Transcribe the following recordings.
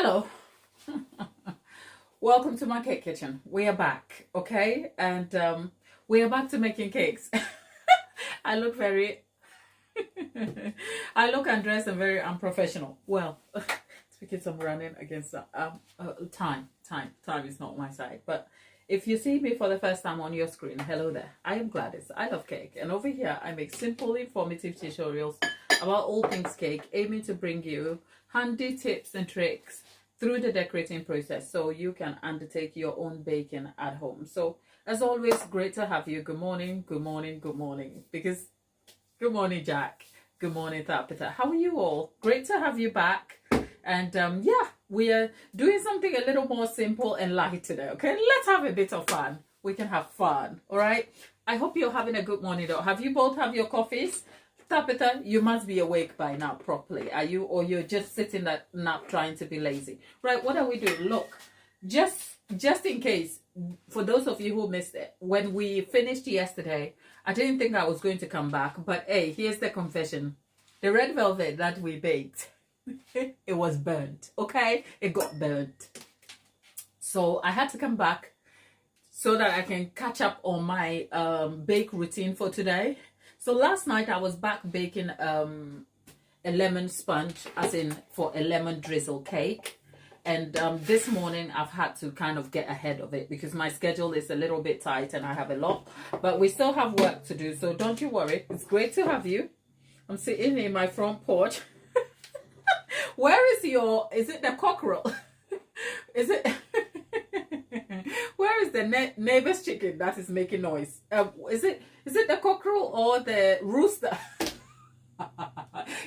Hello. Welcome to my cake kitchen. We are back, okay? And we are back to making cakes. I look very I look undressed and very unprofessional. Well, speaking of running against time is not my side. But if you see me for the first time on your screen, hello there. I am Gladys. I love cake, and over here I make simple, informative tutorials about all things cake, aiming to bring you handy tips and tricks through the decorating process so you can undertake your own baking at home. So as always, great to have you. Good morning, good morning, good morning. Because good morning, Jack. Good morning, Tapita. How are you all? Great to have you back. And yeah, we are doing something a little more simple and light today, okay? Let's have a bit of fun. We can have fun, all right? I hope you're having a good morning though. Have you both have your coffees? Tapita, you must be awake by now properly. Are you, or you're just sitting that nap trying to be lazy? Right, what are we doing? Look, just in case, for those of you who missed it, when we finished yesterday, I didn't think I was going to come back, but hey, here's the confession. The red velvet that we baked, it was burnt, okay? It got burnt. So I had to come back so that I can catch up on my bake routine for today. So last night I was back baking a lemon sponge, as in for a lemon drizzle cake. And this morning I've had to kind of get ahead of it because my schedule is a little bit tight and I have a lot. But we still have work to do, so don't you worry. It's great to have you. I'm sitting in my front porch. Where is is it the cockerel? Is it? Where is the neighbor's chicken that is making noise? Is it the cockerel or the rooster?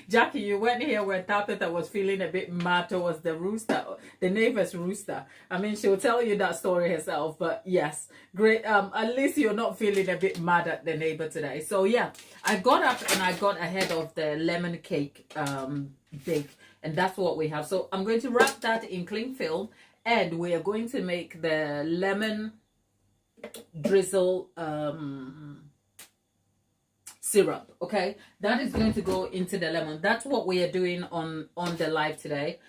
Jackie, you went here when Tabitha was feeling a bit mad towards the rooster, the neighbor's rooster. I mean, she'll tell you that story herself, but yes, great. At least you're not feeling a bit mad at the neighbor today. So yeah, I got up and I got ahead of the lemon cake bake, and that's what we have. So I'm going to wrap that in cling film, and we are going to make the lemon drizzle syrup. Okay, that is going to go into the lemon. That's what we are doing on the live today,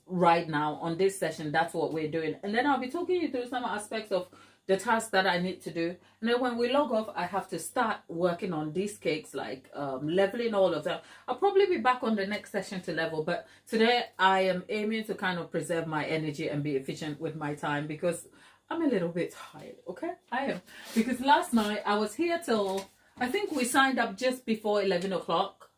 right now on this session. That's what we're doing, and then I'll be talking you through some aspects of the tasks that I need to do. And then when we log off, I have to start working on these cakes, like leveling all of them. I'll probably be back on the next session to level, but today I am aiming to kind of preserve my energy and be efficient with my time because I'm a little bit tired. Okay, I am, because last night I was here till, I think we signed up just before 11 o'clock,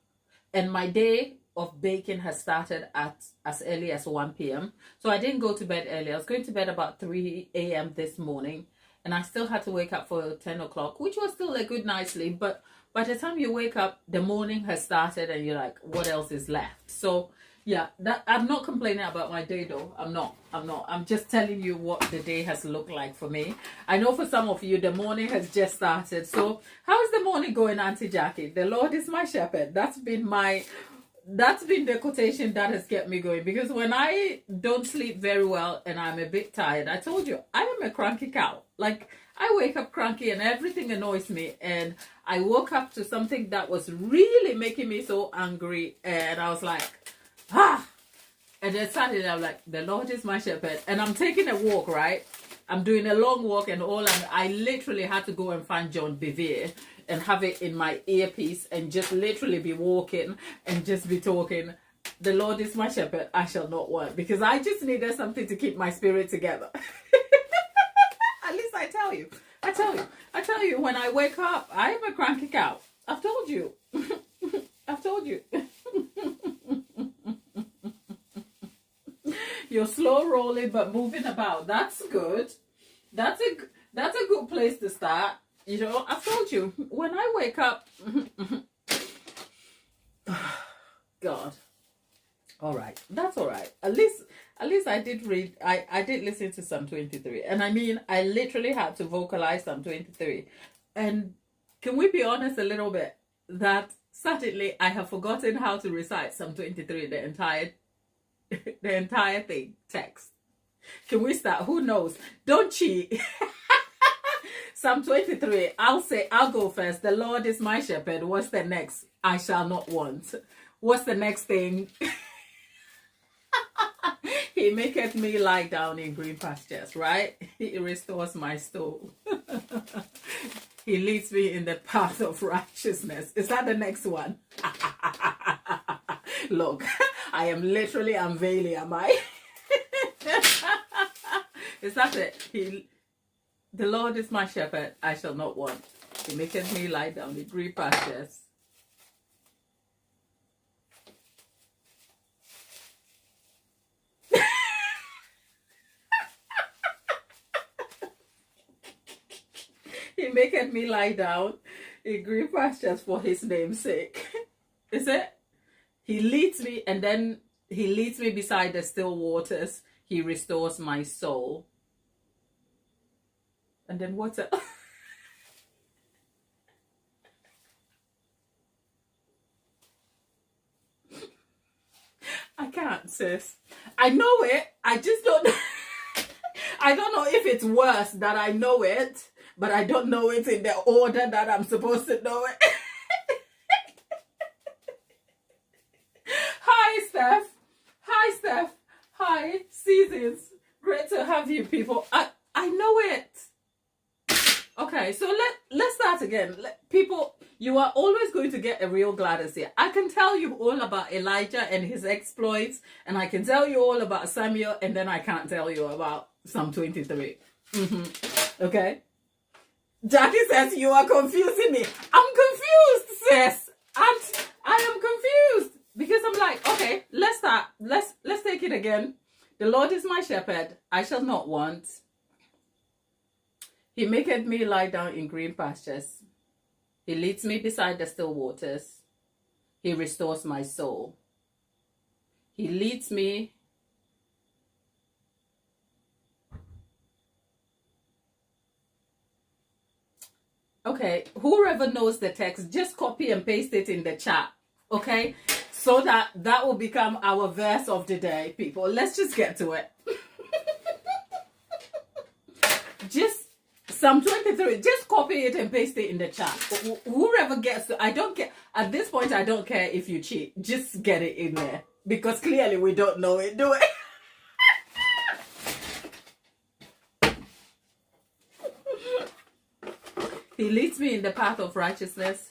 and my day of baking has started at as early as 1 p.m. So I didn't go to bed early. I was going to bed about 3 a.m. this morning, and I still had to wake up for 10 o'clock, which was still a good night's sleep. But by the time you wake up, the morning has started and you're like, what else is left? So yeah, that I'm not complaining about my day though. I'm not. I'm just telling you what the day has looked like for me. I know for some of you, the morning has just started. So how is the morning going, Auntie Jackie? The Lord is my shepherd. That's been the quotation that has kept me going, because when I don't sleep very well and I'm a bit tired, I told you, I am a cranky cow. Like, I wake up cranky and everything annoys me, and I woke up to something that was really making me so angry, and I was like, and then suddenly I'm like, the Lord is my shepherd, and I'm taking a walk, right? I'm doing a long walk, and I literally had to go and find John Bevere and have it in my earpiece and just literally be walking and just be talking. The Lord is my shepherd, I shall not want, because I just needed something to keep my spirit together. At least I tell you, when I wake up, I am a cranky cow. I've told you. I've told you. You're slow rolling but moving about. That's good. That's a good place to start. You know, I've told you, when I wake up, God. All right, that's all right. At least I did read. I did listen to Psalm 23, and I mean, I literally had to vocalize Psalm 23. And can we be honest a little bit that suddenly I have forgotten how to recite Psalm 23, the entire thing, text. Can we start? Who knows? Don't cheat. Psalm 23, I'll go first. The Lord is my shepherd. What's the next? I shall not want. What's the next thing? He maketh me lie down in green pastures, right? He restores my soul. He leads me in the path of righteousness. Is that the next one? Look, I am literally unveiling, am I? Is that it? The Lord is my shepherd, I shall not want. He maketh me lie down in green pastures. He maketh me lie down in green pastures for his name's sake. Is it? He leads me, and then he leads me beside the still waters. He restores my soul. And then what's it? I can't, sis. I know it. I just don't. I don't know if it's worse that I know it, but I don't know it in the order that I'm supposed to know it. Hi, Steph. Hi, Steph. Hi, Seasons. Great to have you, people. I know it. Okay, so let's start again. People, you are always going to get a real Gladys here. I can tell you all about Elijah and his exploits, and I can tell you all about Samuel, and then I can't tell you about Psalm 23. Okay? Jackie says, you are confusing me. I'm confused, sis. I am confused. Because I'm like, okay, let's start. Let's take it again. The Lord is my shepherd. I shall not want. He maketh me lie down in green pastures. He leads me beside the still waters. He restores my soul. He leads me. Okay, whoever knows the text, just copy and paste it in the chat. Okay, so that will become our verse of the day, people. Let's just get to it. Just Psalm 23, just copy it and paste it in the chat. Whoever gets to, I don't care. At this point, I don't care if you cheat. Just get it in there. Because clearly we don't know it, do it? He leads me in the path of righteousness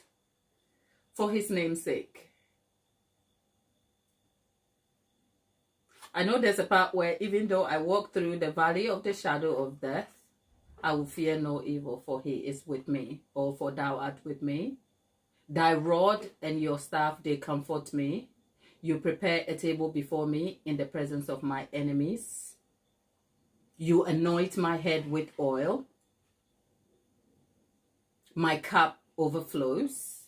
for his name's sake. I know there's a part where even though I walk through the valley of the shadow of death, I will fear no evil, for he is with me, or for thou art with me. Thy rod and your staff, they comfort me. You prepare a table before me in the presence of my enemies. You anoint my head with oil. My cup overflows.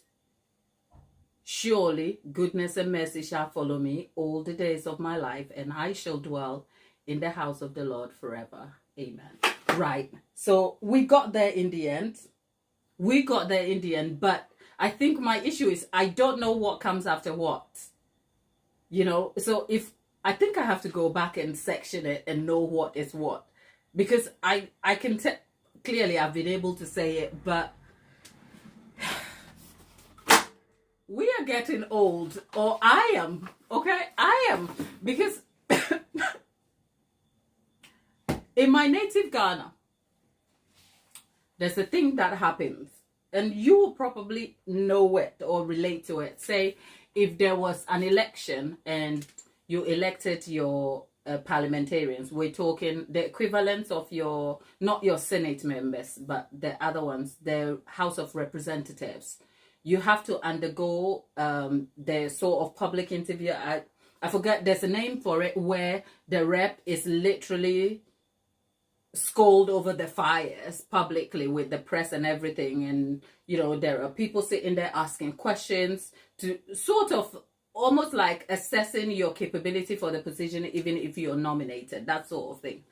Surely goodness and mercy shall follow me all the days of my life, and I shall dwell in the house of the Lord forever. Amen. Right. So we got there in the end. But I think my issue is I don't know what comes after what. You know, so I think I have to go back and section it and know what is what. Because I can tell, clearly I've been able to say it, but we are getting old, or I am, okay? I am, because in my native Ghana, there's a thing that happens, and you will probably know it or relate to it. Say, if there was an election and you elected your parliamentarians, we're talking the equivalent of your, not your Senate members, but the other ones, the House of Representatives. You have to undergo the sort of public interview. I forget, there's a name for it, where the rep is literally scold over the fires publicly with the press and everything. And, you know, there are people sitting there asking questions to sort of almost like assessing your capability for the position, even if you're nominated, that sort of thing.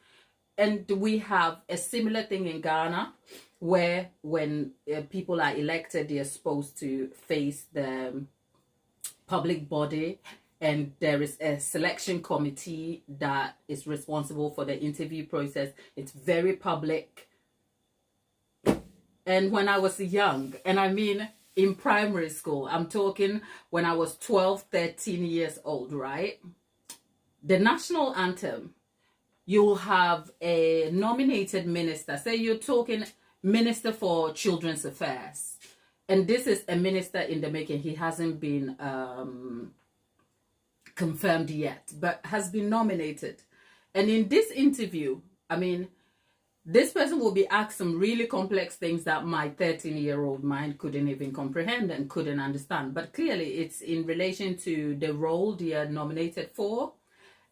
And we have a similar thing in Ghana, where when people are elected, they're supposed to face the public body, and there is a selection committee that is responsible for the interview process. It's very public. And when I was young, and I mean in primary school, I'm talking when I was 12, 13 years old, right? The national anthem you'll have a nominated minister. Say you're talking Minister for Children's Affairs. And this is a minister in the making. He hasn't been confirmed yet, but has been nominated. And in this interview, I mean, this person will be asked some really complex things that my 13-year-old mind couldn't even comprehend and couldn't understand. But clearly, it's in relation to the role they are nominated for.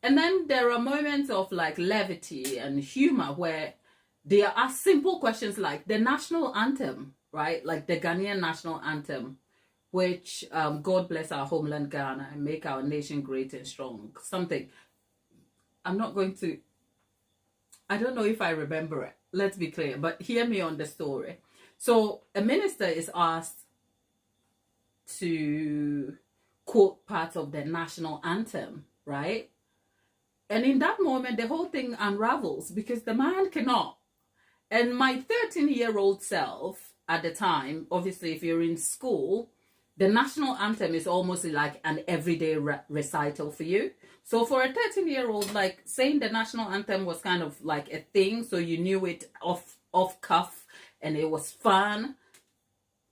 And then there are moments of like levity and humor where they are asked simple questions like the national anthem, right? Like the Ghanaian national anthem, which God bless our homeland Ghana and make our nation great and strong. Something. I'm not going to, I don't know if I remember it. Let's be clear, but hear me on the story. So a minister is asked to quote part of the national anthem, right? And in that moment, the whole thing unravels because the man cannot. And my 13-year-old self at the time, obviously, if you're in school, the national anthem is almost like an everyday recital for you. So for a 13-year-old, like saying the national anthem was kind of like a thing. So you knew it off cuff and it was fun.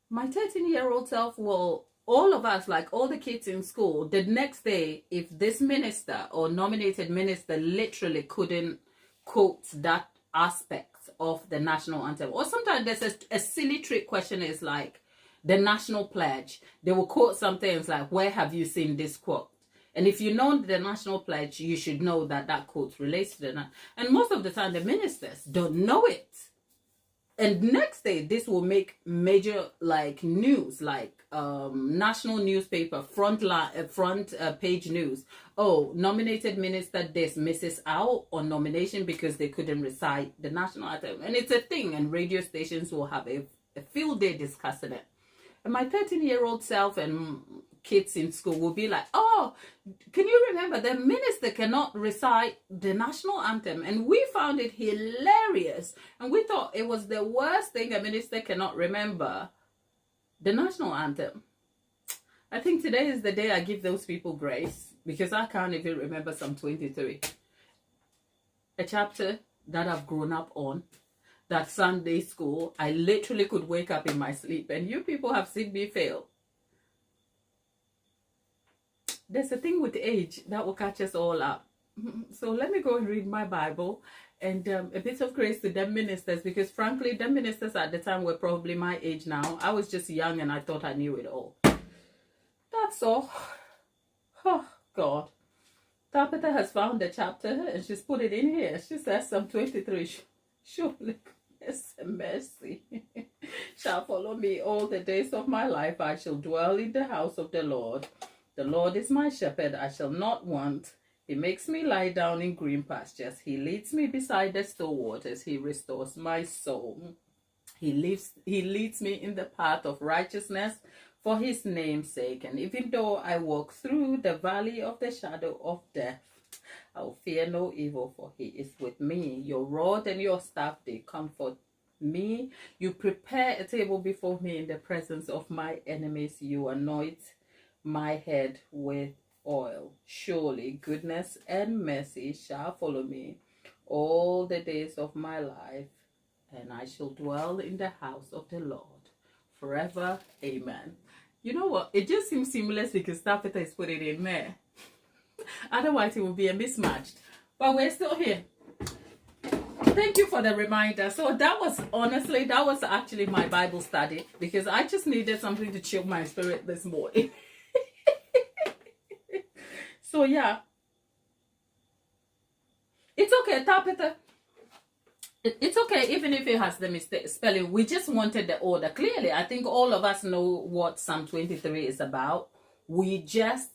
My 13-year-old self will, all of us, like all the kids in school, the next day, if this minister or nominated minister literally couldn't quote that aspect of the national anthem, or sometimes there's a silly trick question is like the national pledge. They will quote something, it's like, where have you seen this quote? And if you know the national pledge, you should know that that quote relates to the and most of the time the ministers don't know it. And next day this will make major like news, like national newspaper front page news. Oh, nominated minister dismisses out on nomination because they couldn't recite the national anthem. And it's a thing, and radio stations will have a field day discussing it. And my 13-year-old self and kids in school will be like, oh, can you remember the minister cannot recite the national anthem? And we found it hilarious. And we thought it was the worst thing a minister cannot remember the national anthem. I think today is the day I give those people grace, because I can't even remember Psalm 23. A chapter that I've grown up on. That Sunday school, I literally could wake up in my sleep, and you people have seen me fail. There's a thing with age that will catch us all up. So let me go and read my Bible, and a bit of grace to them ministers, because frankly, them ministers at the time were probably my age now. I was just young and I thought I knew it all. That's all. Oh, God. Tabitha has found the chapter and she's put it in here. She says Psalm 23. Surely goodness and mercy shall follow me all the days of my life. I shall dwell in the house of the Lord. The Lord is my shepherd, I shall not want. He makes me lie down in green pastures. He leads me beside the still waters. He restores my soul. He leads me in the path of righteousness for his name's sake. And even though I walk through the valley of the shadow of death, I will fear no evil, for he is with me. Your rod and your staff, they comfort me. You prepare a table before me in the presence of my enemies. You anoint my head with oil. Surely goodness and mercy shall follow me all the days of my life, and I shall dwell in the house of the Lord forever. Amen. You know what? It just seems seamless because Tabitha is put it in there. Otherwise, it would be a mismatch. But we're still here. Thank you for the reminder. So that was actually my Bible study, because I just needed something to chill my spirit this morning. So yeah, it's okay, Tabitha. It's okay, even if it has the mistake spelling. We just wanted the order. Clearly, I think all of us know what Psalm 23 is about. We just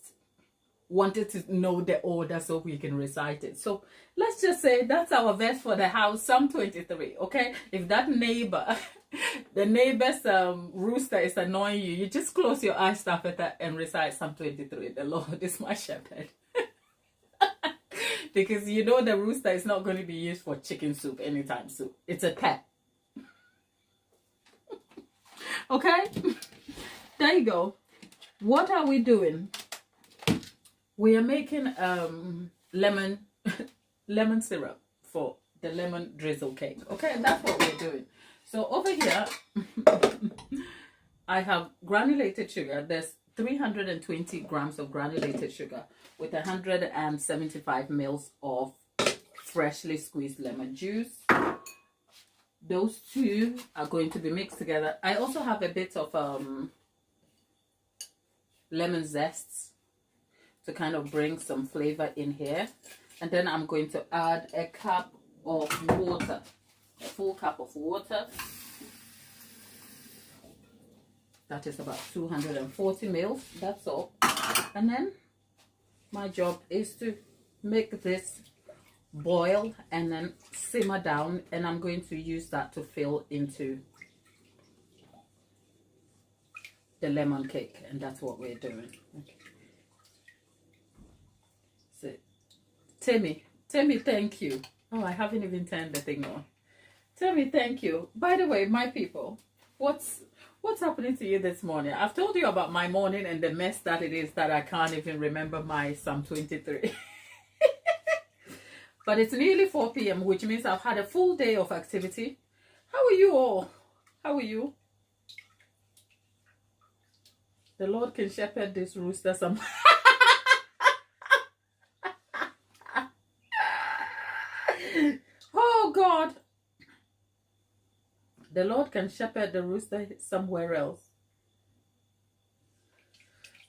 wanted to know the order so we can recite it. So let's just say that's our verse for the house, Psalm 23. Okay, if that neighbor, the neighbor's rooster is annoying you, you just close your eyes, Tabitha, and recite Psalm 23. The Lord is my shepherd. Because you know the rooster is not going to be used for chicken soup anytime soon. It's a pet. Okay? There you go. What are we doing? We are making lemon syrup for the lemon drizzle cake. Okay, and that's what we're doing. So over here, I have granulated sugar. There's 320 grams of granulated sugar with 175 mils of freshly squeezed lemon juice. Those two are going to be mixed together. I also have a bit of lemon zests to kind of bring some flavor in here. And then I'm going to add a cup of water, a full cup of water. That is about 240 mils, that's all. And then my job is to make this boil and then simmer down, and I'm going to use that to fill into the lemon cake, and that's what we're doing. Okay. So Timmy, thank you. Oh, I haven't even turned the thing on. Timmy, thank you. By the way, my people, what's happening to you this morning? I've told you about my morning and the mess that it is that I can't even remember my Psalm 23. But it's nearly 4 p.m., which means I've had a full day of activity. How are you all? How are you? The Lord can shepherd this rooster some. Oh God. The Lord can shepherd the rooster somewhere else.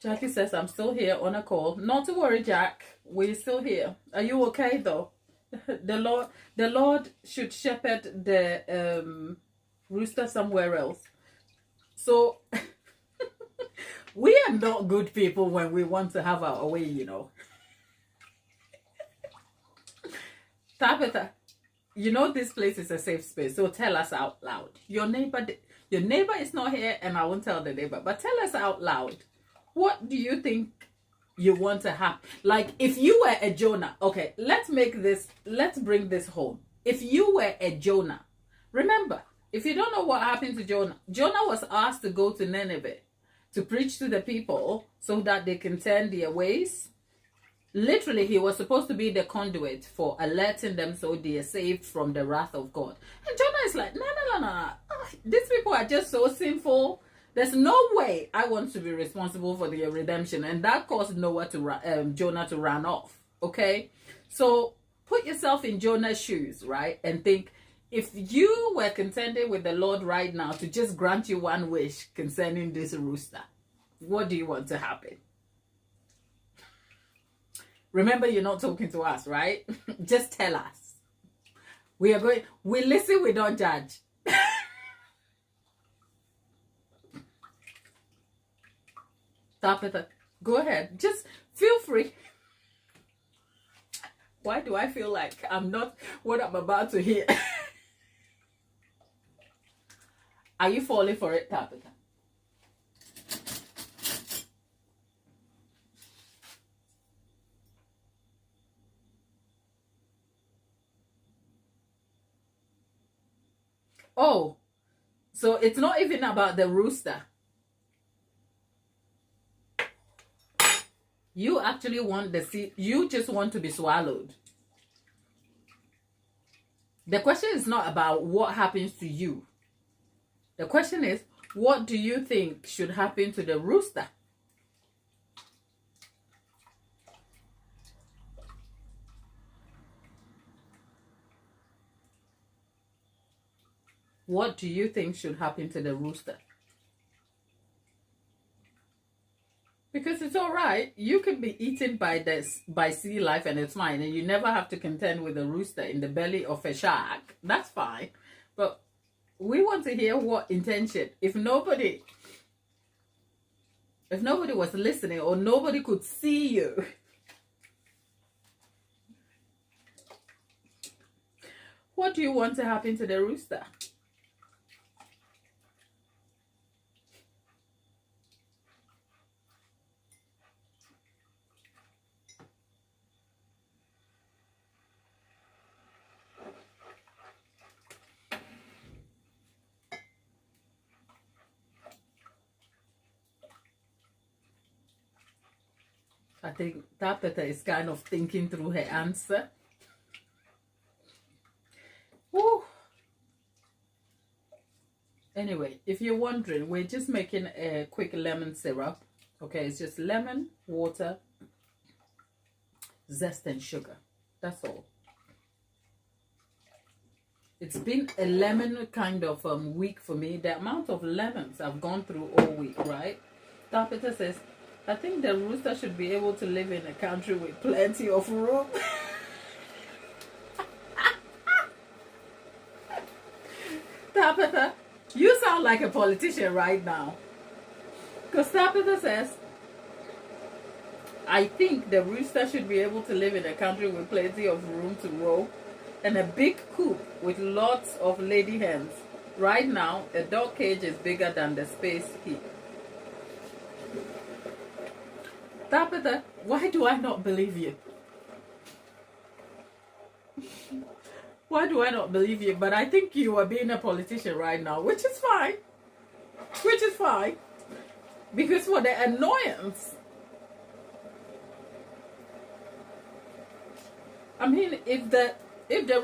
Jackie says, I'm still here on a call. Not to worry, Jack. We're still here. Are you okay though? The Lord should shepherd the rooster somewhere else. So we are not good people when we want to have our way, you know. Tabitha, you know this place is a safe space, so tell us out loud. Your neighbor is not here, and I won't tell the neighbor, but tell us out loud. What do you think you want to have? Like, if you were a Jonah, okay, let's bring this home. If you were a Jonah, remember, if you don't know what happened to Jonah, Jonah was asked to go to Nineveh to preach to the people so that they can turn their ways. Literally, he was supposed to be the conduit for alerting them so they are saved from the wrath of God. And Jonah is like, no. These people are just so sinful. There's no way I want to be responsible for their redemption. And that caused Jonah to run off. Okay? So put yourself in Jonah's shoes, right? And think, if you were contending with the Lord right now to just grant you one wish concerning this rooster, what do you want to happen? Remember, you're not talking to us, right? Just tell us. We listen, we don't judge. Tabitha, go ahead. Just feel free. Why do I feel like I'm not what I'm about to hear? Are you falling for it, Tabitha? Oh, so it's not even about the rooster. You actually want the seed. You just want to be swallowed. The question is not about what happens to you. The question is, what do you think should happen to the rooster? What do you think should happen to the rooster? Because it's all right. You can be eaten by sea life and it's fine. And you never have to contend with a rooster in the belly of a shark. That's fine. But we want to hear what intention. If nobody was listening or nobody could see you, what do you want to happen to the rooster? I think Tabitha is kind of thinking through her answer. Anyway, if you're wondering, we're just making a quick lemon syrup. Okay, it's just lemon, water, zest, and sugar. That's all. It's been a lemon kind of week for me. The amount of lemons I've gone through all week, right? Tapita says, I think the rooster should be able to live in a country with plenty of room. Tapita, you sound like a politician right now. Because Tapita says, I think the rooster should be able to live in a country with plenty of room to roam and a big coop with lots of lady hens. Right now, a dog cage is bigger than the space here. Tapita, why do I not believe you? Why do I not believe you? But I think you are being a politician right now, which is fine. Which is fine. Because for the annoyance, I mean, if the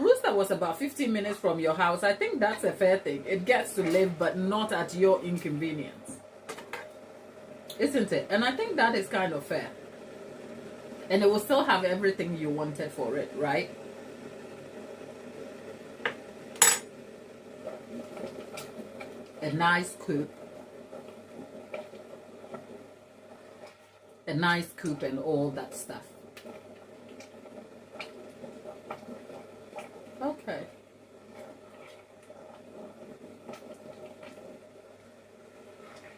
rooster was about 15 minutes from your house, I think that's a fair thing. It gets to live, but not at your inconvenience. Isn't it? And I think that is kind of fair. And it will still have everything you wanted for it, right? A nice coop. A nice coop and all that stuff. Okay.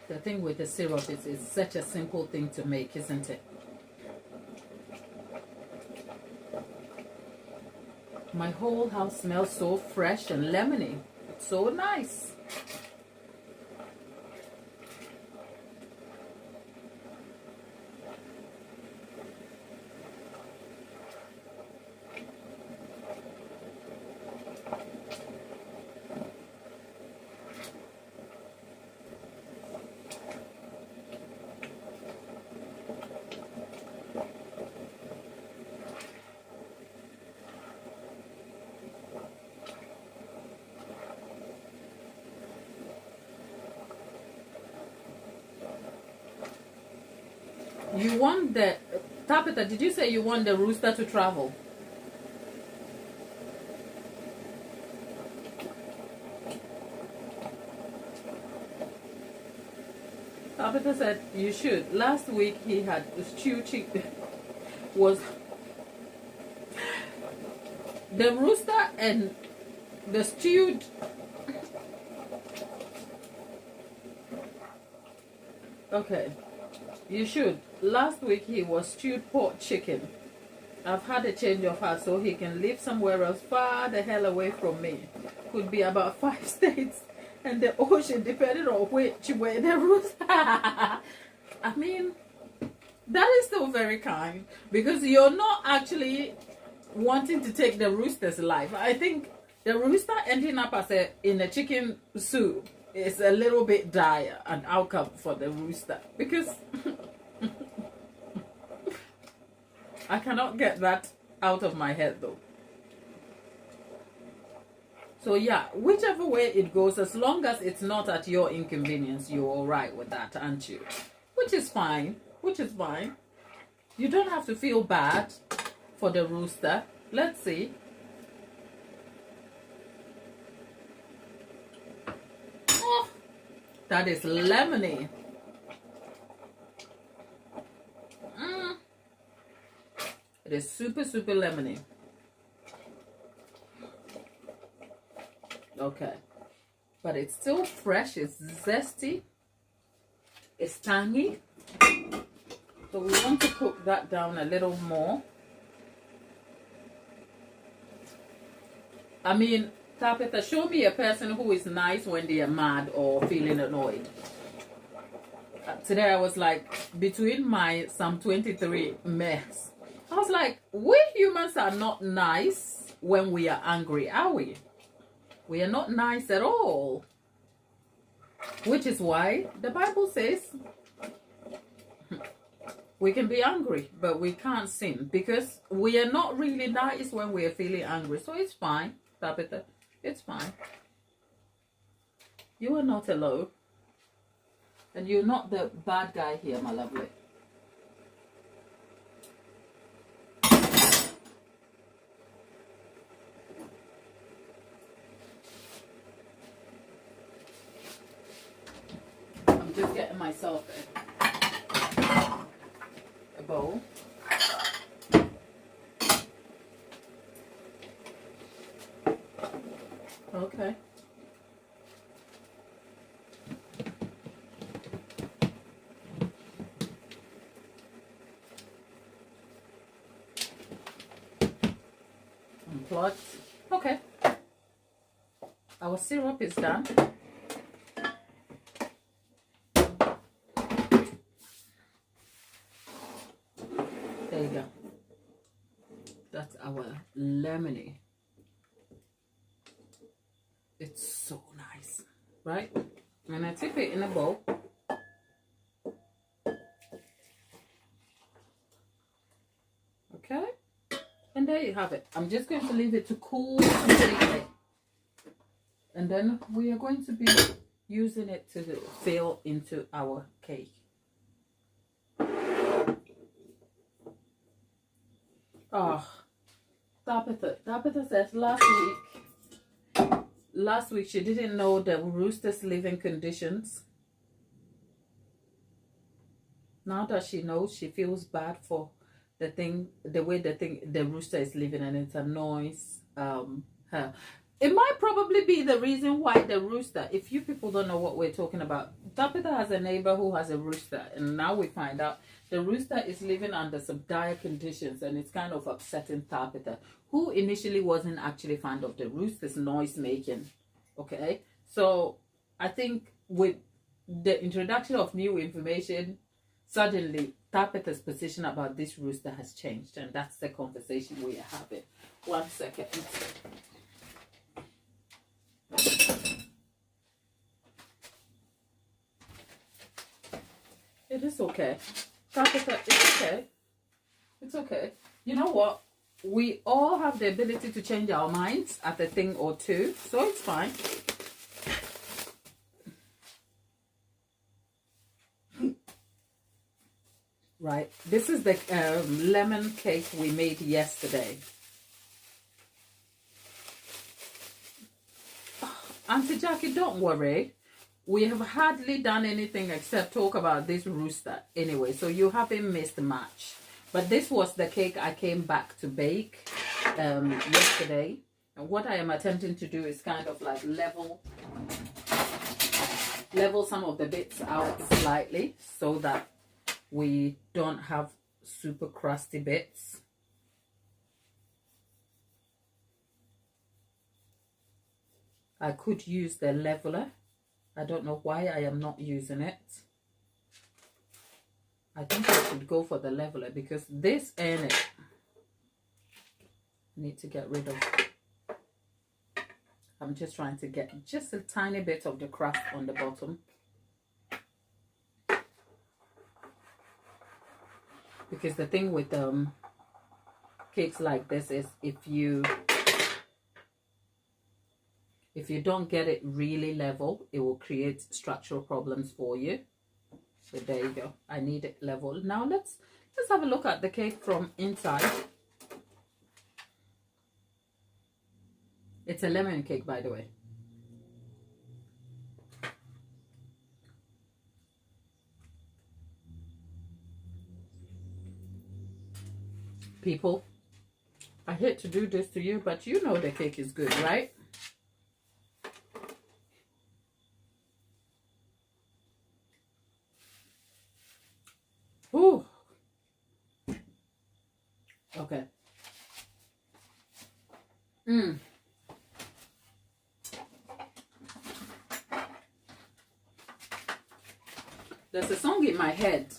The thing with the syrup is it's such a simple thing to make, isn't it? My whole house smells so fresh and lemony. It's so nice. You want the Tapita, did you say you want the rooster to travel? Tapita said you should. Last week he had stew chicken. Was the rooster and the stewed okay. You should. Last week he was stewed pork chicken. I've had a change of heart so he can live somewhere else far the hell away from me. Could be about 5 states and the ocean depending on which way the rooster. I mean, that is still very kind because you're not actually wanting to take the rooster's life. I think the rooster ending up as in a chicken soup is a little bit dire an outcome for the rooster because I cannot get that out of my head though. So yeah, whichever way it goes, as long as it's not at your inconvenience, you're all right with that, aren't you? Which is fine. Which is fine. You don't have to feel bad for the rooster. Let's see. Oh, that is lemony. It is super, super lemony. Okay. But it's still fresh. It's zesty. It's tangy. So we want to cook that down a little more. I mean, Tapita, show me a person who is nice when they are mad or feeling annoyed. Today I was like, between my Psalm 23 mess, I was like, we humans are not nice when we are angry, are we? We are not nice at all. Which is why the Bible says we can be angry, but we can't sin. Because we are not really nice when we are feeling angry. So it's fine, Tabitha. It's fine. You are not alone. And you're not the bad guy here, my lovely. I'm just getting myself a bowl. Okay. Unplugged. Okay. Our syrup is done. There you go. That's our lemony. It's so nice, right? And I tip it in a bowl. Okay. And there you have it. I'm just going to leave it to cool completely. And then we are going to be using it to fill into our cake. Oh, Tabitha says last week she didn't know the rooster's living conditions. Now that she knows, she feels bad for the way the rooster is living, and it annoys her. It might probably be the reason why the rooster, if you people don't know what we're talking about, Tabitha has a neighbor who has a rooster, and now we find out the rooster is living under some dire conditions, and it's kind of upsetting Tabitha, who initially wasn't actually fond of the rooster's noise making. Okay, so I think with the introduction of new information, suddenly Tabitha's position about this rooster has changed, and that's the conversation we are having. 1 second. It is okay. Tabitha, it's okay. It's okay. You know what? We all have the ability to change our minds at a thing or two, so it's fine. Right. This is the lemon cake we made yesterday. Auntie Jackie, don't worry. We have hardly done anything except talk about this rooster anyway, so you haven't missed much. But this was the cake I came back to bake yesterday. And what I am attempting to do is kind of like level some of the bits out slightly so that we don't have super crusty bits. I could use the leveler. I don't know why I am not using it. I think I should go for the leveler because this and it I need to get rid of. I'm just trying to get just a tiny bit of the crust on the bottom. Because the thing with cakes like this is if you don't get it really level, it will create structural problems for you. So there you go. I need it level. Now let's have a look at the cake from inside. It's a lemon cake, by the way. People, I hate to do this to you, but you know the cake is good, right? Ooh. Okay. There's a song in my head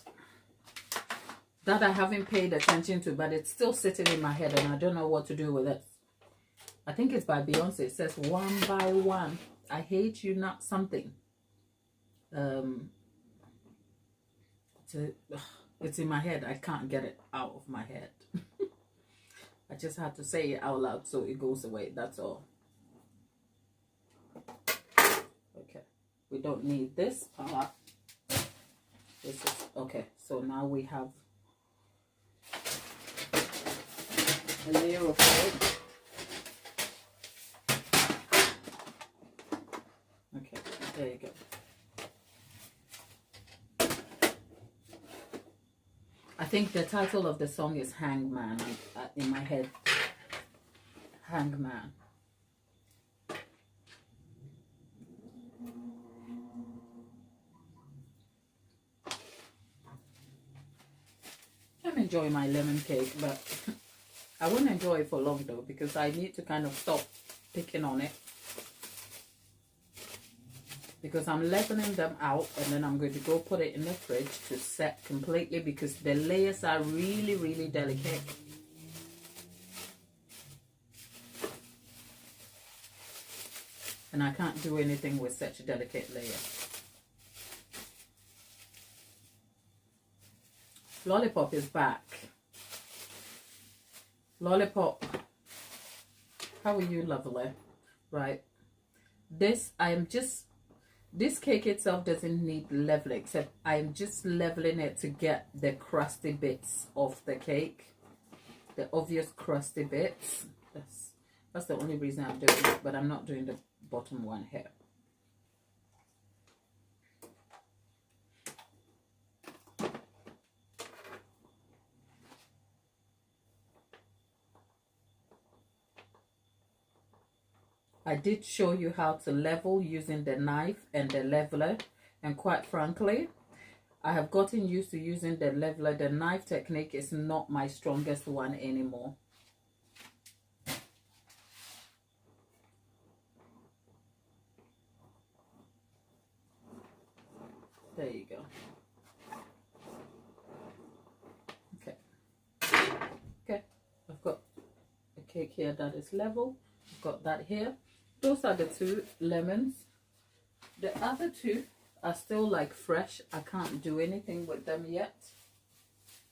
that I haven't paid attention to, but it's still sitting in my head and I don't know what to do with it. I think it's by Beyonce. It says, "One by one, I hate you not something." It's in my head. I can't get it out of my head. I just had to say it out loud so it goes away. That's all. Okay. We don't need this part. This is okay. So now we have a layer of cake. Okay, there you go. I think the title of the song is Hangman in my head. Hangman. I'm enjoying my lemon cake, but I won't enjoy it for long though, because I need to kind of stop picking on it. Because I'm leveling them out, and then I'm going to go put it in the fridge to set completely, because the layers are really, really delicate. And I can't do anything with such a delicate layer. Lollipop is back. Lollipop, how are you, lovely? Right. This cake itself doesn't need leveling, except I'm just leveling it to get the crusty bits off the cake. The obvious crusty bits. That's the only reason I'm doing it, but I'm not doing the bottom one here. I did show you how to level using the knife and the leveler, and quite frankly, I have gotten used to using the leveler. The knife technique is not my strongest one anymore. There you go. Okay. Okay, I've got a cake here that is level. I've got that here. Those are the two lemons. The other two are still like fresh. I can't do anything with them yet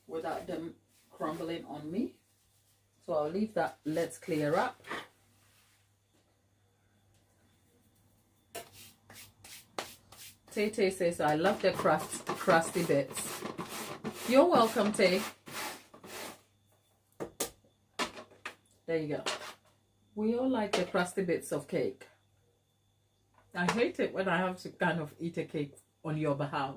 without them crumbling on me. So I'll leave that. Let's clear up. Tay Tay says, I love the crusty bits. You're welcome, Tay. There you go. We all like the crusty bits of cake. I hate it when I have to kind of eat a cake on your behalf.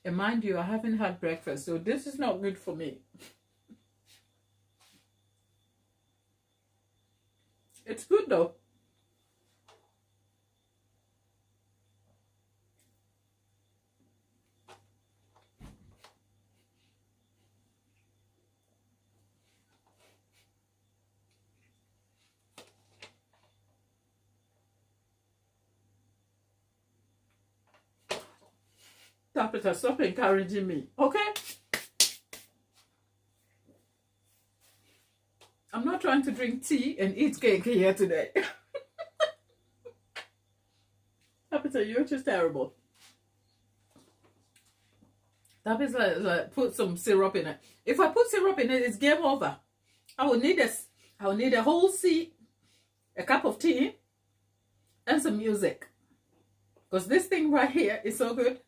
And mind you, I haven't had breakfast, so this is not good for me. It's good though. Tapita, stop encouraging me, okay? I'm not trying to drink tea and eat cake here today. Tapita, you're just terrible. Tapita, like, put some syrup in it. If I put syrup in it, it's game over. I will need a whole seat, a cup of tea, and some music. Because this thing right here is so good.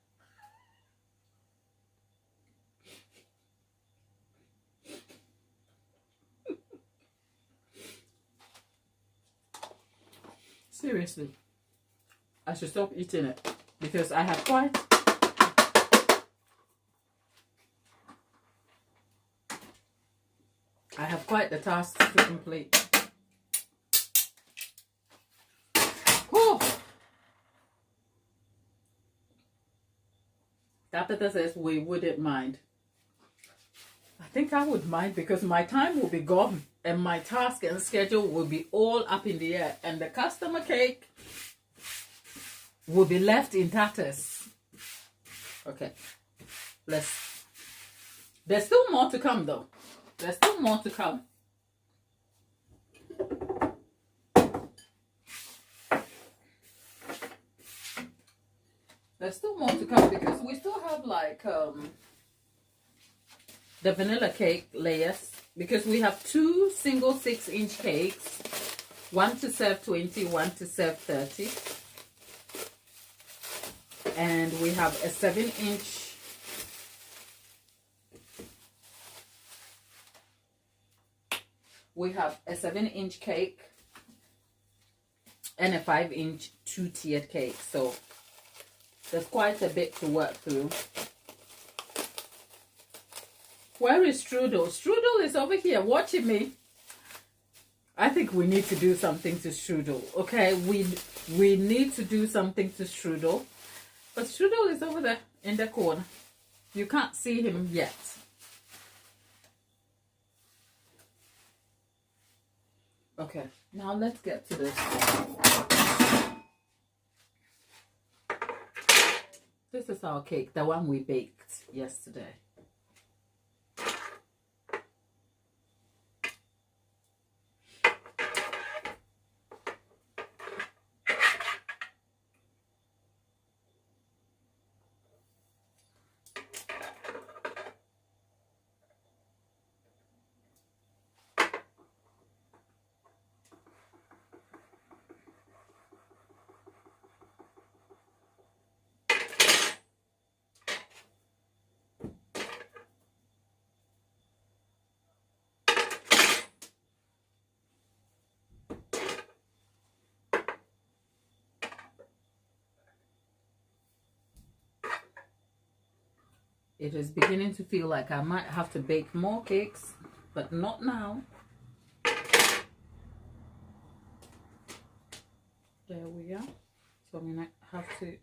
Seriously, I should stop eating it because I have quite the task to complete. Whew. Tabitha says we wouldn't mind. I think I would mind because my time will be gone and my task and schedule will be all up in the air, and the customer cake will be left in tatters. Okay, there's still more to come though. There's still more to come. There's still more to come because we still have like the vanilla cake layers, because we have two single 6-inch cakes. One to serve 20, one to serve 30. And we have a 7-inch cake and a 5-inch 2-tiered cake. So there's quite a bit to work through. Where is Strudel? Strudel is over here watching me. I think we need to do something to Strudel. Okay, we need to do something to Strudel. But Strudel is over there in the corner. You can't see him yet. Okay, now let's get to this. This is our cake, the one we baked yesterday. It is beginning to feel like I might have to bake more cakes, but not now. There we are. So I'm going to have to...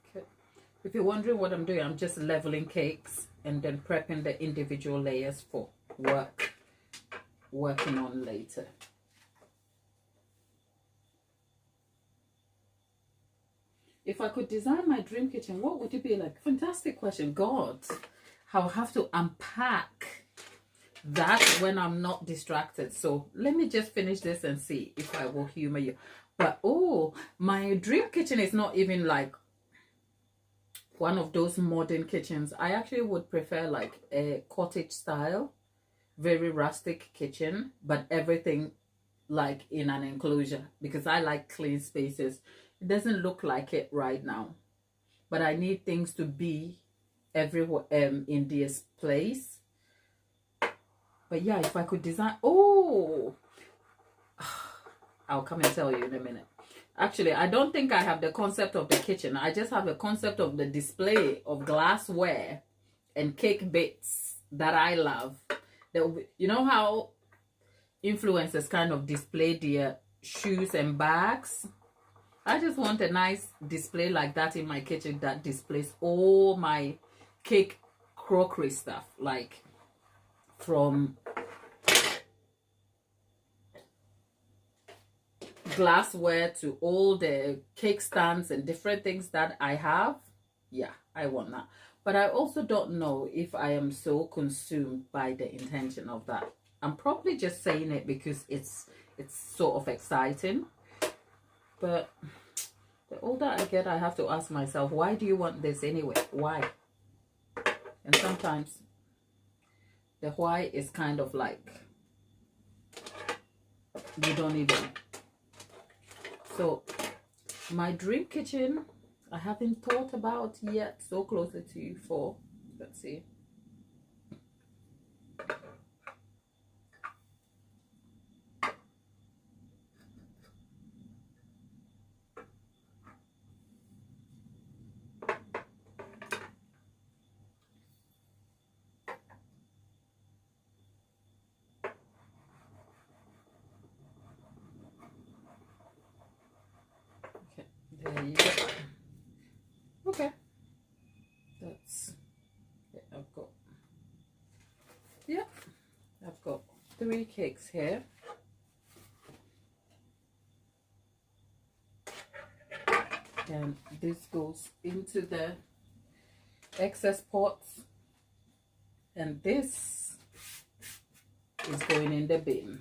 Okay. If you're wondering what I'm doing, I'm just leveling cakes and then prepping the individual layers for working on later. If I could design my dream kitchen, what would it be like? Fantastic question. God, I'll have to unpack that when I'm not distracted. So let me just finish this and see if I will humor you. But oh, my dream kitchen is not even like one of those modern kitchens. I actually would prefer like a cottage style, very rustic kitchen, but everything like in an enclosure, because I like clean spaces. It doesn't look like it right now, but I need things to be everywhere in this place. But yeah, if I could design, oh, I'll come and tell you in a minute. Actually, I don't think I have the concept of the kitchen. I just have the concept of the display of glassware and cake bits that I love. You know how influencers kind of display their shoes and bags? I just want a nice display like that in my kitchen that displays all my cake crockery stuff, like from glassware to all the cake stands and different things that I have. Yeah, I want that. But I also don't know if I am so consumed by the intention of that. I'm probably just saying it because it's sort of exciting. But the older I get, I have to ask myself, why do you want this anyway? Why? And sometimes the why is kind of like, you don't even. So my dream kitchen, I haven't thought about yet. So closer to you for, let's see. There you go. Okay, that's it. I've got 3 cakes here, and this goes into the excess pots, and this is going in the bin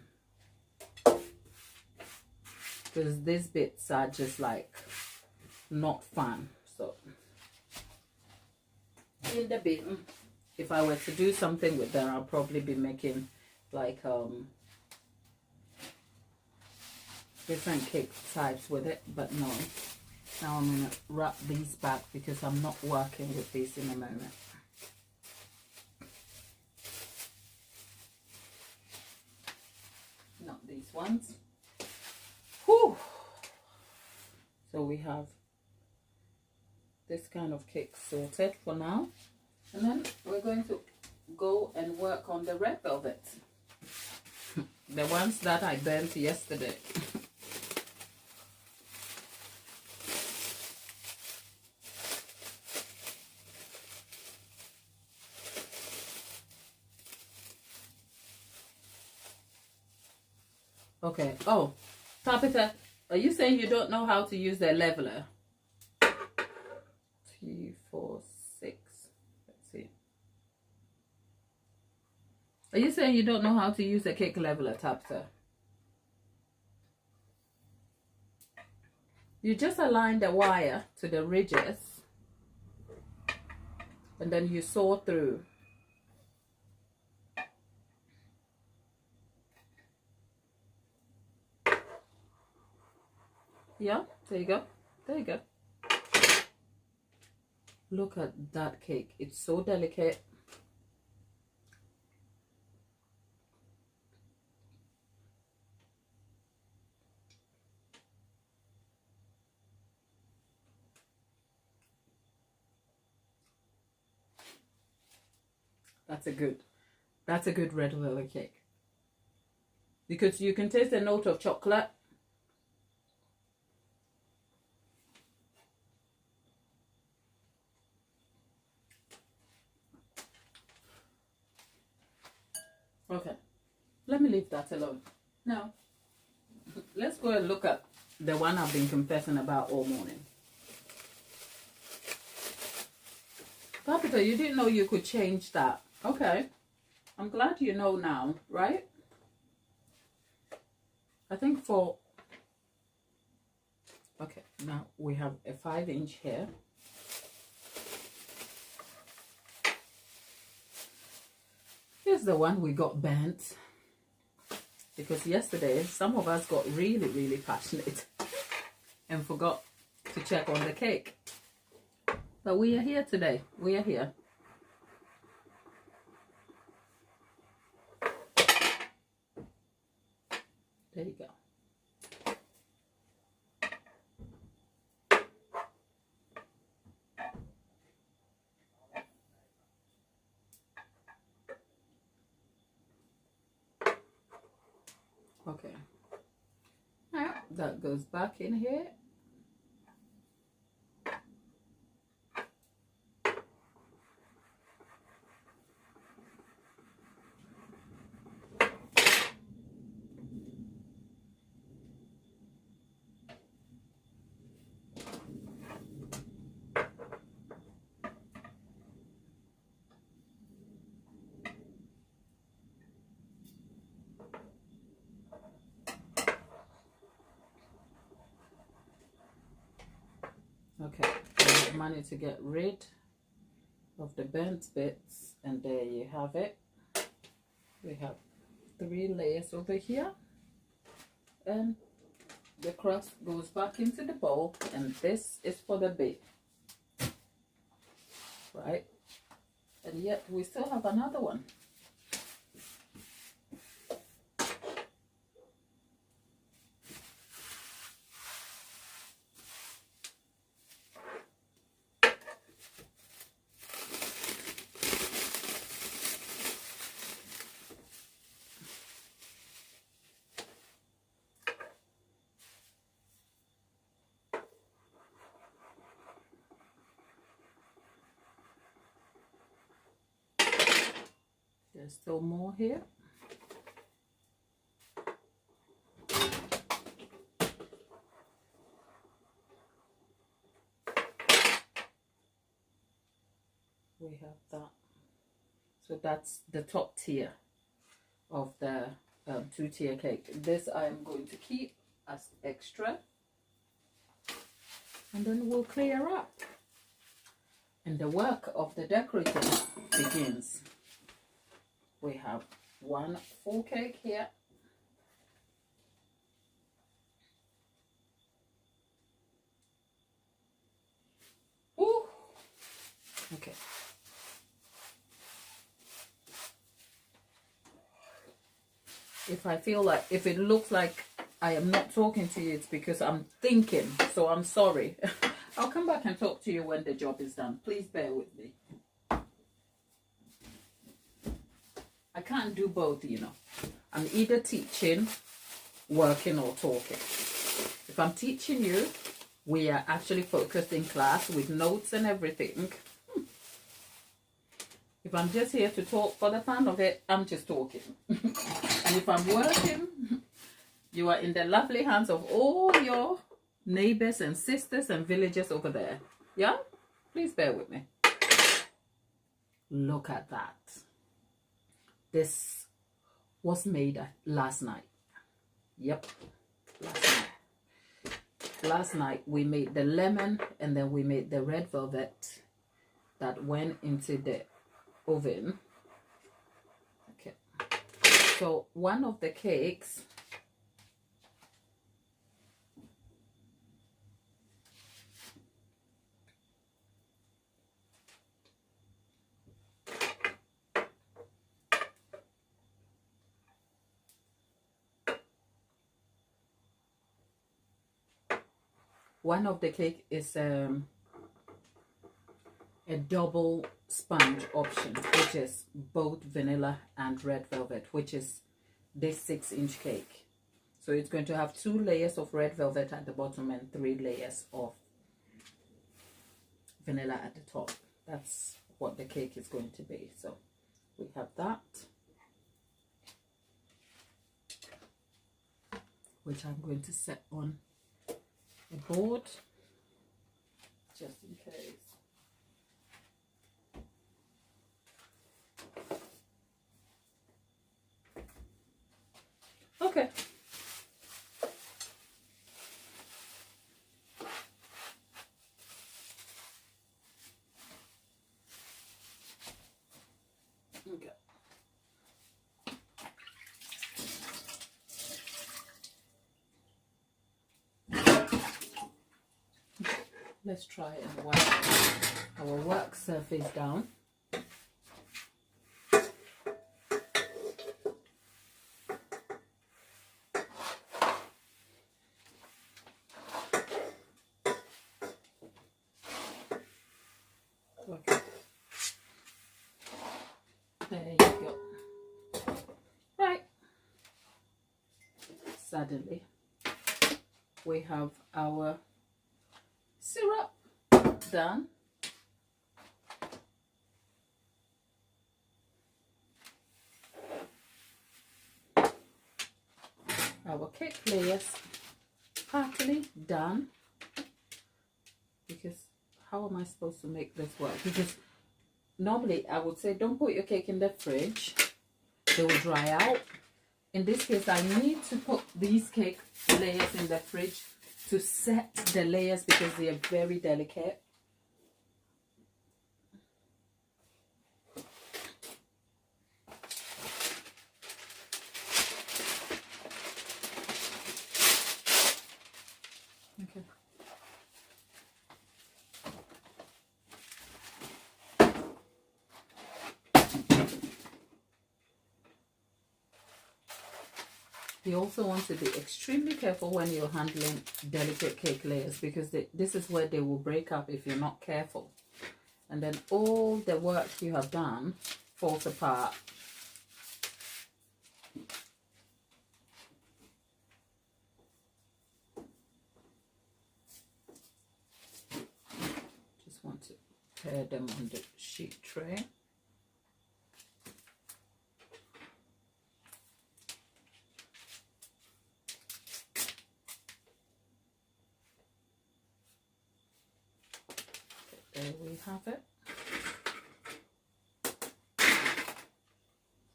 because these bits are just like not fun. So in the bin. If I were to do something with them, I'll probably be making like different cake types with it, but no. Now I'm gonna wrap these back because I'm not working with these in a moment. Not these ones. Whew. So we have this kind of cake sorted for now, and then we're going to go and work on the red velvet. The ones that I burnt yesterday. Okay. Oh, Tabitha, are you saying you don't know how to use the leveler? 2, 4, 6. Let's see. Are you saying you don't know how to use the cake leveler, Tabitha? You just align the wire to the ridges and then you saw through. Yeah, there you go. There you go. Look at that cake. It's so delicate. That's a good red velvet cake. Because you can taste the note of chocolate. Okay, let me leave that alone. Now, let's go and look at the one I've been confessing about all morning. Capita, you didn't know you could change that. Okay, I'm glad you know now, right? I think for... Okay, now we have a 5-inch here. Here's the one we got burnt. Because yesterday, some of us got really, really passionate and forgot to check on the cake. But we are here today. We are here. There you go. Okay. Now that goes back in here. Okay, I managed to get rid of the burnt bits, and there you have it. We have 3 layers over here, and the crust goes back into the bowl, and this is for the bake, right? And yet we still have another one. There's still more here. We have that. So that's the top tier of the 2-tier cake. This I am going to keep as extra. And then we'll clear up. And the work of the decorator begins. We have one full cake here. Ooh. Okay. If I feel like, if it looks like I am not talking to you, it's because I'm thinking. So I'm sorry. I'll come back and talk to you when the job is done. Please bear with me. I can't do both, you know. I'm either teaching, working, or talking. If I'm teaching you, we are actually focused in class with notes and everything. If I'm just here to talk for the fun of it, I'm just talking. And if I'm working, you are in the lovely hands of all your neighbors and sisters and villagers over there. Yeah? Please bear with me. Look at that. This was made last night. Yep. Last night we made the lemon, and then we made the red velvet that went into the oven. Okay. So one of the cakes, is a double sponge option, which is both vanilla and red velvet, which is this 6-inch cake. So it's going to have 2 layers of red velvet at the bottom and 3 layers of vanilla at the top. That's what the cake is going to be. So we have that, which I'm going to set on a board just in case. Okay. Okay. Let's try and wipe our work surface down. Okay. There you go. Right. Suddenly, we have our syrup done. Our cake layers partly done. Because how am I supposed to make this work? Because normally I would say don't put your cake in the fridge, they will dry out. In this case, I need to put these cake layers in the fridge to set the layers because they are very delicate. Okay. You also want to be extremely careful when you're handling delicate cake layers because this is where they will break up if you're not careful. And then all the work you have done falls apart. Just want to pair them on the sheet tray. There we have it.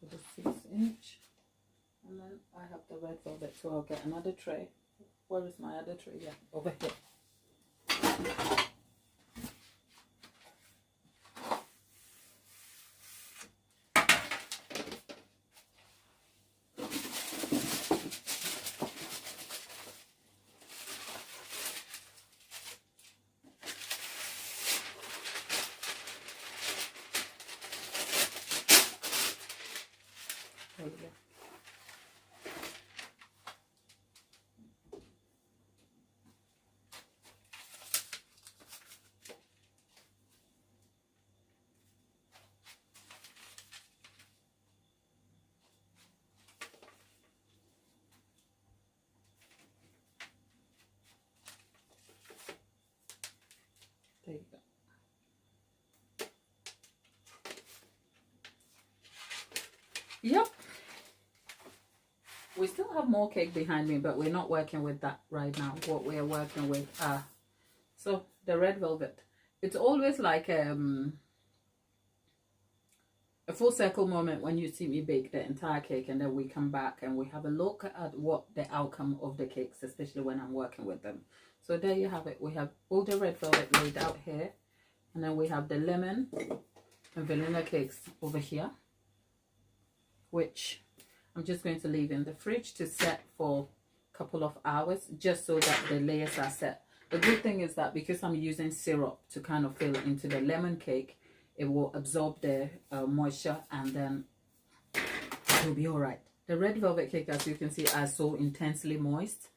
So the 6-inch, and then I have the red velvet, so I'll get another tray. Where is my other tray? Yeah, over here. Yep. We still have more cake behind me, but we're not working with that right now. What we're working with so the red velvet. It's always like a full circle moment when you see me bake the entire cake, and then we come back and we have a look at what the outcome of the cakes, especially when I'm working with them. So there you have it. We have all the red velvet laid out here, and then we have the lemon and vanilla cakes over here, which I'm just going to leave in the fridge to set for a couple of hours, just so that the layers are set. The good thing is that because I'm using syrup to kind of fill into the lemon cake, it will absorb the moisture, and then it will be all right. The red velvet cake, as you can see, are so intensely moist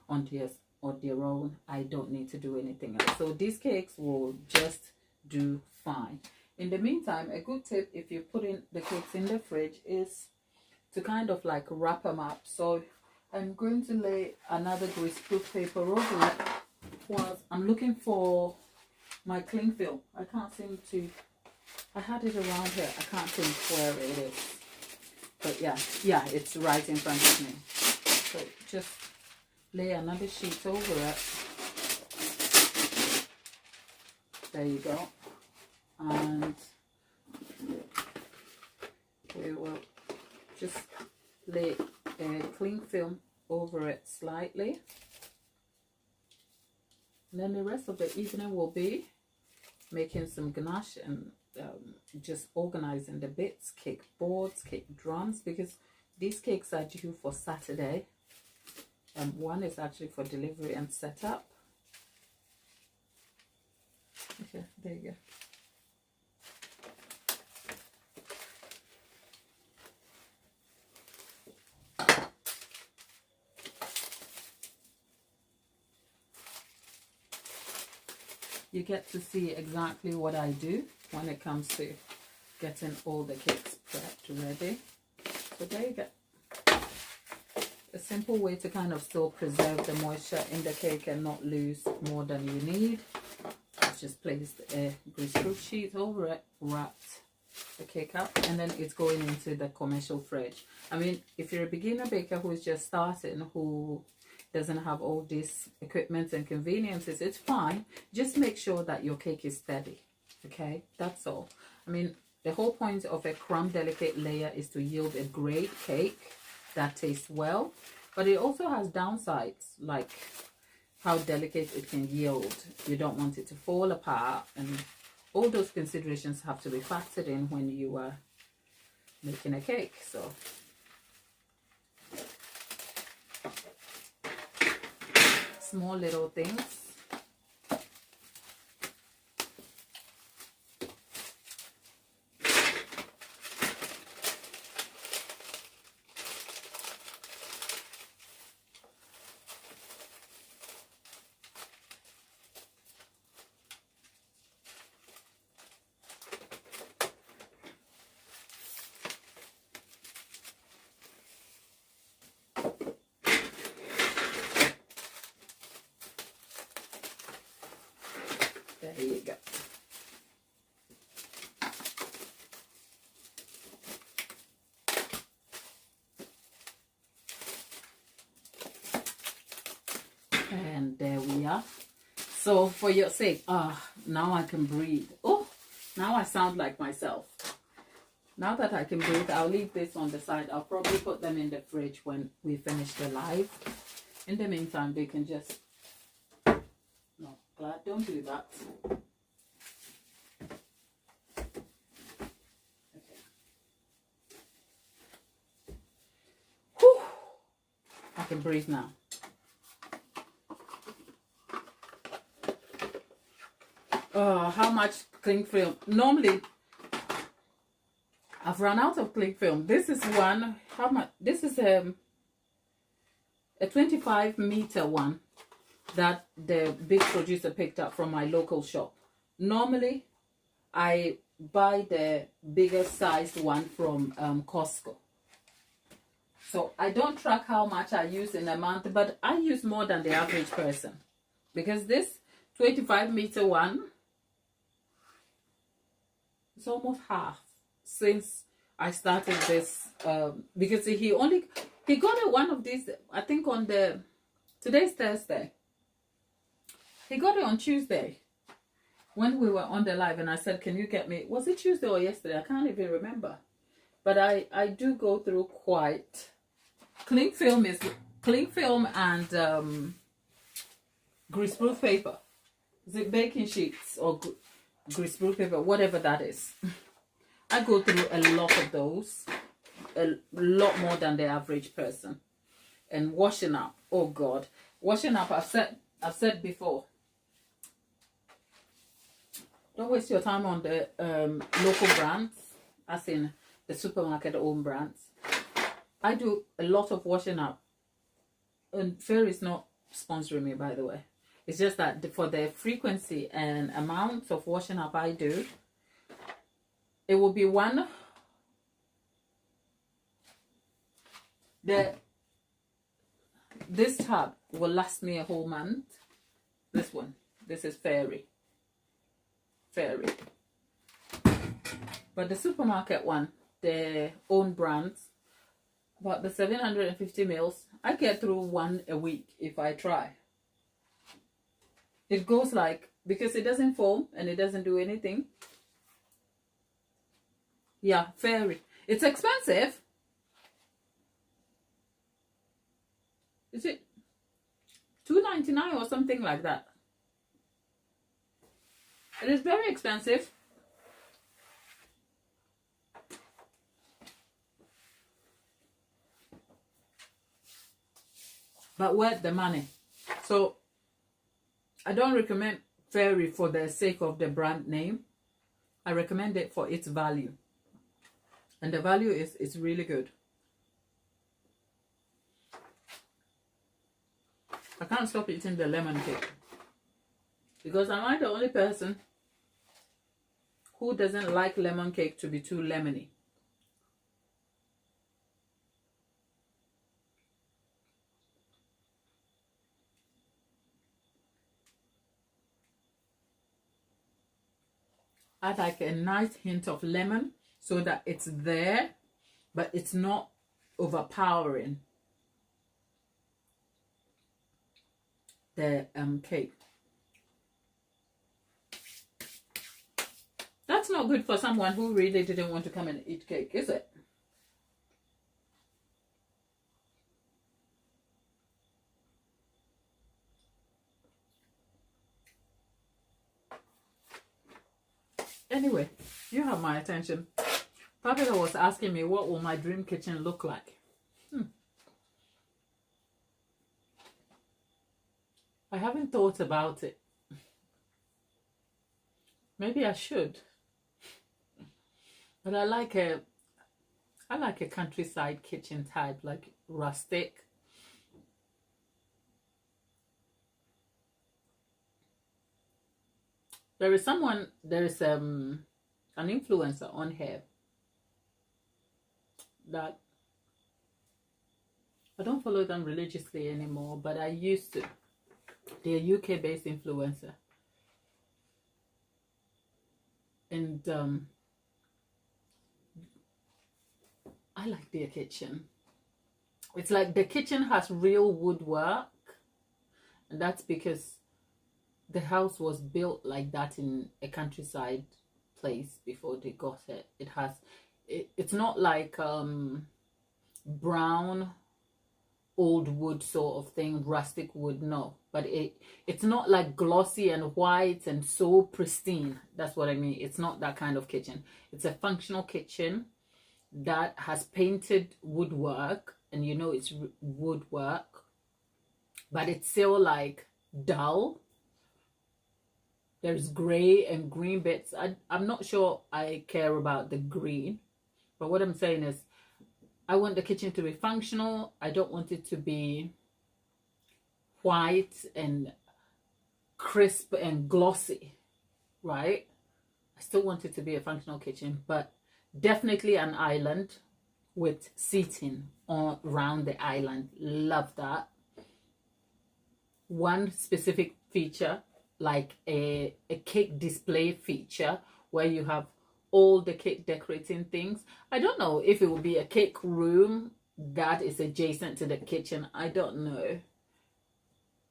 on their own. I don't need to do anything else. So these cakes will just do fine. In the meantime, a good tip if you're putting the cakes in the fridge is to kind of like wrap them up. So I'm going to lay another greaseproof paper over it whilst I'm looking for my cling film. I can't seem to... I had it around here. I can't think where it is. But yeah, it's right in front of me. So just lay another sheet over it. There you go. And we will just lay a cling film over it slightly. And then the rest of the evening will be making some ganache and just organizing the bits, cake boards, cake drums, because these cakes are due for Saturday. One is actually for delivery and setup. Okay, there you go. You get to see exactly what I do when it comes to getting all the cakes prepped ready. So there you go. A simple way to kind of still preserve the moisture in the cake and not lose more than you need. I've just placed a greaseproof sheet over it, wrapped the cake up, and then it's going into the commercial fridge. I mean, if you're a beginner baker who's just starting, who doesn't have all this equipment and conveniences, it's fine. Just make sure that your cake is steady. Okay, that's all. I mean, the whole point of a crumb delicate layer is to yield a great cake that tastes well, but it also has downsides, like how delicate it can yield. You don't want it to fall apart, and all those considerations have to be factored in when you are making a cake. So small little things. There you go. And there we are. So for your sake, now I can breathe. Oh, now I sound like myself. Now that I can breathe, I'll leave this on the side. I'll probably put them in the fridge when we finish the live. In the meantime, they can just... No, Glad, don't do that. Okay. Whew. I can breathe now. How much cling film? Normally, I've run out of cling film. This is one. How much? This is a 25-meter one that the big producer picked up from my local shop. Normally, I buy the bigger sized one from Costco. So I don't track how much I use in a month, but I use more than the average person, because this 25-meter one, it's almost half, since I started this because he got it one of these, I think on today's Thursday. He got it on Tuesday when we were on the live, and I said, can you get me, was it Tuesday or yesterday? I can't even remember. But I do go through quite cling film and greaseproof paper. Is it baking sheets or greaseproof paper, whatever that is? I go through a lot of those, a lot more than the average person. And washing up, oh God, washing up. I've said before, don't waste your time on the local brands, as in the supermarket owned brands. I do a lot of washing up, and Fair is not sponsoring me, by the way. It's just that for the frequency and amount of washing up I do, it will be one. This tub will last me a whole month. This one, this is Fairy. But the supermarket one, their own brands, about the 750 mils, I get through one a week if I try. It goes like, because it doesn't foam and it doesn't do anything. Yeah, Fairy. It's expensive. Is it $2.99 or something like that? It is very expensive. But worth the money. So I don't recommend Fairy for the sake of the brand name. I recommend it for its value. And the value is really good. I can't stop eating the lemon cake. Because am I the only person who doesn't like lemon cake to be too lemony? I like a nice hint of lemon so that it's there, but it's not overpowering the cake. That's not good for someone who really didn't want to come and eat cake, is it? Anyway, you have my attention. Pamela was asking me, what will my dream kitchen look like? I haven't thought about it. Maybe I should. But I like a countryside kitchen type, like rustic. There is an influencer on here that I don't follow them religiously anymore, but I used to. They're a UK-based influencer. And I like their kitchen. It's like the kitchen has real woodwork, and that's because the house was built like that in a countryside place before they got it. It's not like brown old wood sort of thing, rustic wood, no. But it's not like glossy and white and so pristine. That's what I mean. It's not that kind of kitchen. It's a functional kitchen that has painted woodwork, and you know it's woodwork, but it's still like dull. There's gray and green bits. I'm not sure I care about the green, but what I'm saying is I want the kitchen to be functional. I don't want it to be white and crisp and glossy, right? I still want it to be a functional kitchen, but definitely an island with seating around the island. Love that. One specific feature, like a cake display feature, where you have all the cake decorating things. I don't know if it will be a cake room that is adjacent to the kitchen. I don't know.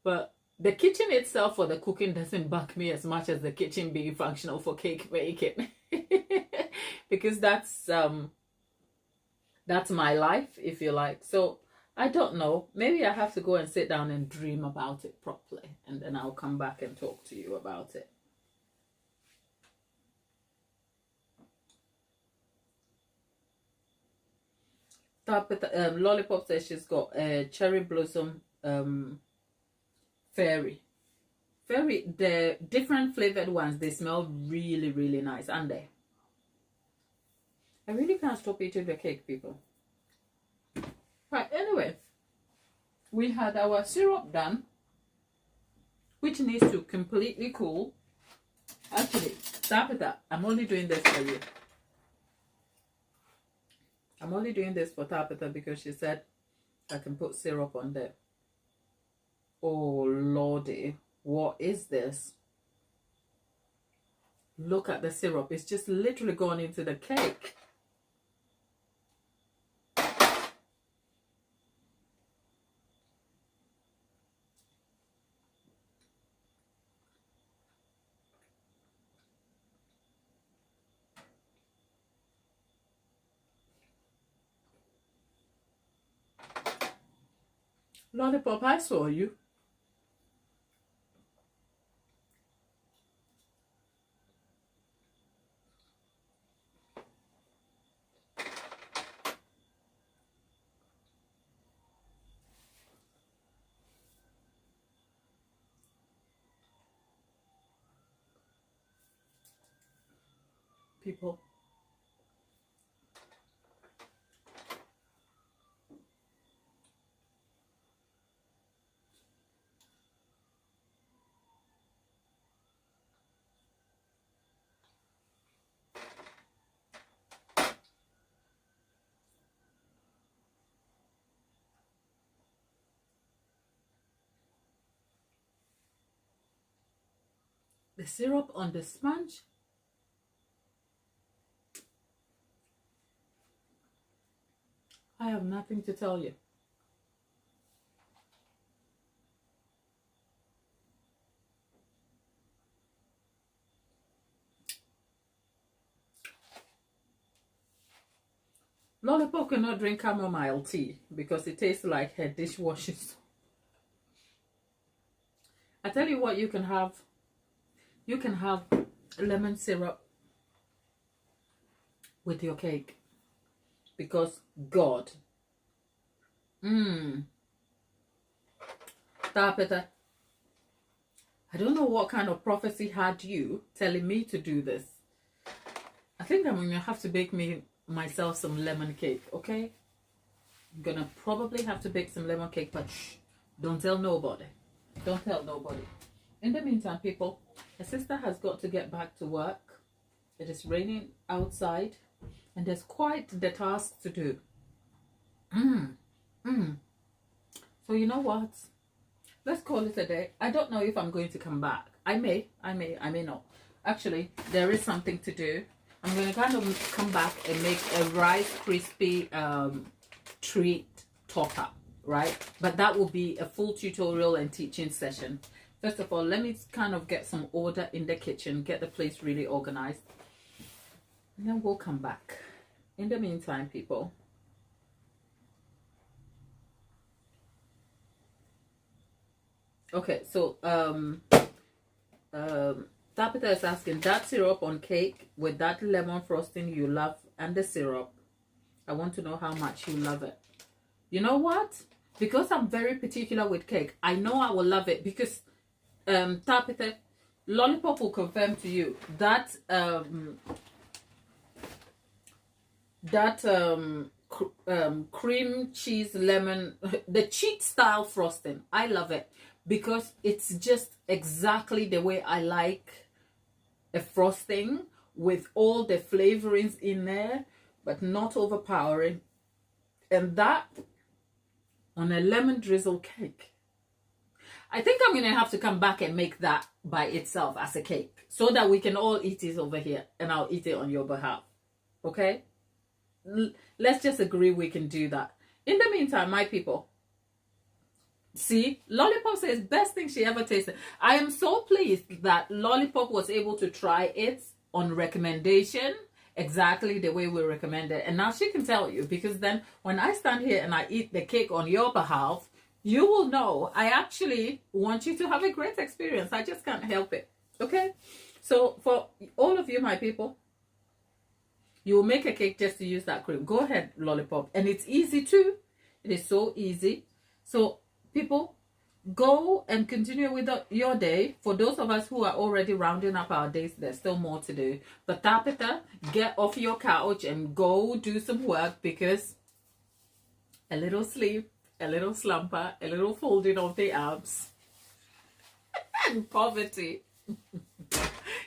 But the kitchen itself for the cooking doesn't bug me as much as the kitchen being functional for cake making. Because that's my life, if you like. So I don't know. Maybe I have to go and sit down and dream about it properly, and then I'll come back and talk to you about it. Lollipop says she's got a cherry blossom fairy. The different flavored ones, they smell really, really nice, aren't they? I really can't stop eating the cake, people. Right, anyway, we had our syrup done, which needs to completely cool. Actually, stop it up. I'm only doing this for you. I'm only doing this for Tabitha because she said I can put syrup on there. Oh, Lordy. What is this? Look at the syrup. It's just literally gone into the cake. Lollipop, I saw you. People. The syrup on the sponge. I have nothing to tell you. Lollipop cannot drink chamomile tea because it tastes like her dishwashers. I tell you what, you can have lemon syrup with your cake because God. Tabitha, I don't know what kind of prophecy had you telling me to do this. I think I'm gonna have to bake myself some lemon cake, okay? I'm gonna probably have to bake some lemon cake, but shh, don't tell nobody. Don't tell nobody. In the meantime, people, my sister has got to get back to work. It is raining outside, and there's quite the task to do. So you know what? Let's call it a day. I don't know if I'm going to come back. I may not. Actually, there is something to do. I'm going to kind of come back and make a Rice Krispie treat topper, right? But that will be a full tutorial and teaching session. First of all, let me kind of get some order in the kitchen, get the place really organized, and then we'll come back. In the meantime, people, okay, so Tabitha is asking, that syrup on cake with that lemon frosting you love and the syrup, I want to know how much you love it. You know what? Because I'm very particular with cake, I know I will love it because Tabitha, Lollipop will confirm to you that cream cheese lemon, the cheat style frosting, I love it because it's just exactly the way I like a frosting, with all the flavorings in there but not overpowering, and that on a lemon drizzle cake. I think I'm going to have to come back and make that by itself as a cake so that we can all eat it over here and I'll eat it on your behalf. Okay? Let's just agree we can do that. In the meantime, my people, see, Lollipop says best thing she ever tasted. I am so pleased that Lollipop was able to try it on recommendation exactly the way we recommended. And now she can tell you, because then when I stand here and I eat the cake on your behalf, you will know I actually want you to have a great experience. I just can't help it. Okay? So for all of you, my people, you will make a cake just to use that cream. Go ahead, Lollipop. And it's easy too. It is so easy. So people, go and continue with your day. For those of us who are already rounding up our days, there's still more to do. But Tapita, get off your couch and go do some work, because a little sleep, a little slumber, a little folding of the arms, and poverty.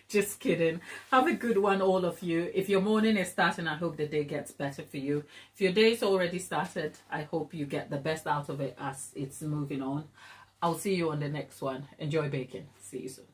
Just kidding. Have a good one, all of you. If your morning is starting, I hope the day gets better for you. If your day is already started, I hope you get the best out of it as it's moving on. I'll see you on the next one. Enjoy baking. See you soon.